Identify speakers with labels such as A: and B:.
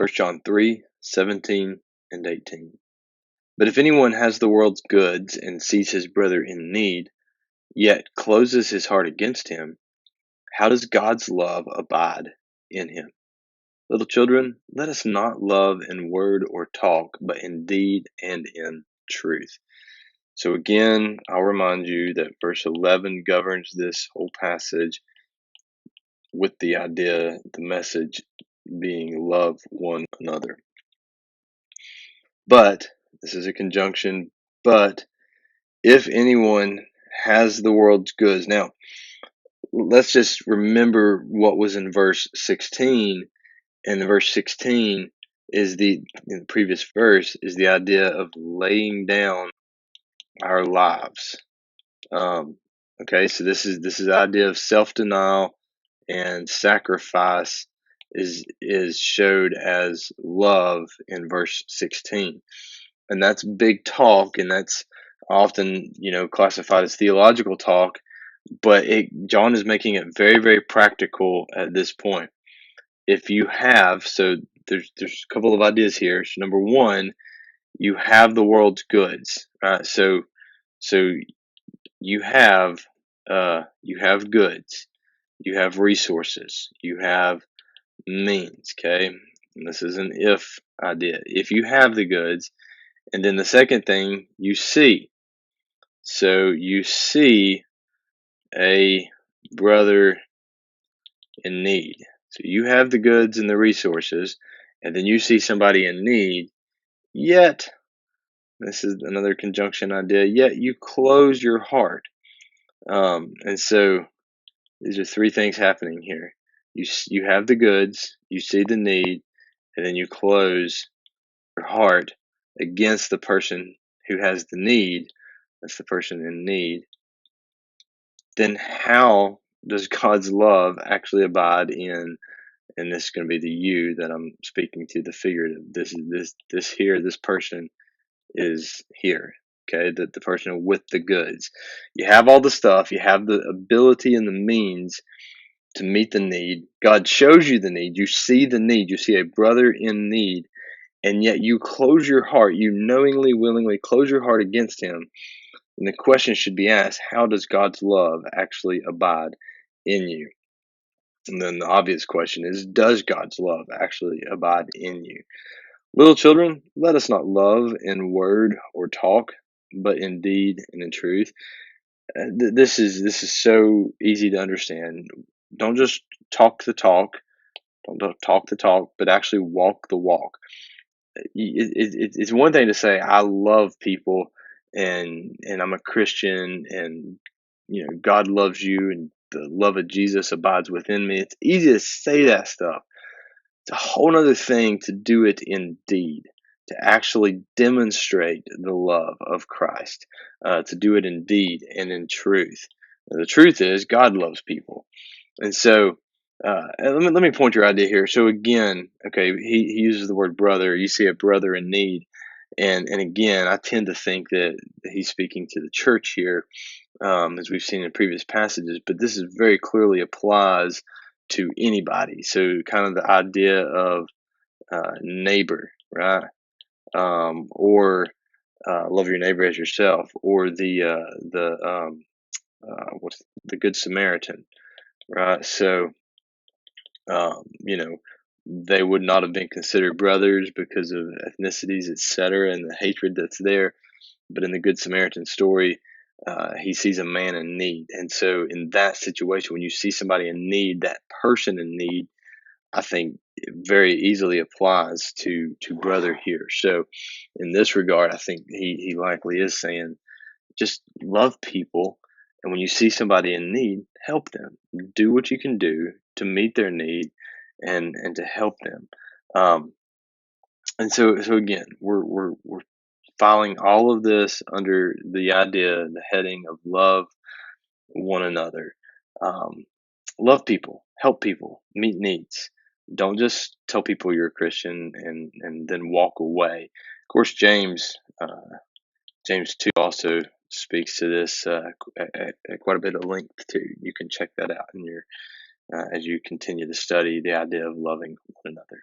A: First John 3:17 and 18. But if anyone has the world's goods and sees his brother in need, yet closes his heart against him, how does God's love abide in him? Little children, let us not love in word or talk, but in deed and in truth. So again, I'll remind you that verse 11 governs this whole passage with the idea, the message being love one another. But, this is a conjunction, but if anyone has the world's goods. Now, let's just remember what was in verse 16. And the verse 16 is in the previous verse is the idea of laying down our lives. Okay, so this is the idea of self-denial and sacrifice is showed as love in verse 16. And that's big talk, and that's often, classified as theological talk, but John is making it very, very practical at this point. If you have, so there's a couple of ideas here. So number one, you have the world's goods, right? So you have goods, you have resources, you have means. Okay, and this is an if idea. If you have the goods, and then the second thing you see. So you see a brother in need. So you have the goods and the resources, and then you see somebody in need, yet, this is another conjunction idea, yet you close your heart. And so these are three things happening here. You have the goods, you see the need, and then you close your heart against the person who has the need. That's the person in need. Then how does God's love actually abide in? And this is going to be the you that I'm speaking to, the figurative. This person is here. Okay, the person with the goods. You have all the stuff, you have the ability and the means to meet the need. God shows you the need, you see the need, you see a brother in need, and yet you close your heart, you knowingly, willingly close your heart against him. And the question should be asked, how does God's love actually abide in you? And then the obvious question is, does God's love actually abide in you? Little children, let us not love in word or talk, but in deed and in truth. This is so easy to understand. Don't just talk the talk, don't talk the talk, but actually walk the walk. It's one thing to say I love people and I'm a Christian, and God loves you and the love of Jesus abides within me. It's easy to say that stuff. It's a whole other thing to do it in deed, to actually demonstrate the love of Christ, to do it in deed and in truth. The truth is God loves people. And so let me point your idea here. So again, okay, he uses the word brother. You see a brother in need. And again, I tend to think that he's speaking to the church here, as we've seen in previous passages, but this is very clearly applies to anybody. So kind of the idea of neighbor, right? Or love your neighbor as yourself, or what's the Good Samaritan, right? So they would not have been considered brothers because of ethnicities, etc., and the hatred that's there. But in the Good Samaritan story, he sees a man in need. And so in that situation, when you see somebody in need, that person in need, I think it very easily applies to brother here. So in this regard, I think he likely is saying, just love people. And when you see somebody in need, help them. Do what you can do to meet their need and to help them. Um, and so again, we're filing all of this under the idea, the heading of love one another. Um, love people, help people, meet needs. Don't just tell people you're a Christian and then walk away. Of course, James 2 also speaks to this at quite a bit of length too. You can check that out in your as you continue to study the idea of loving one another.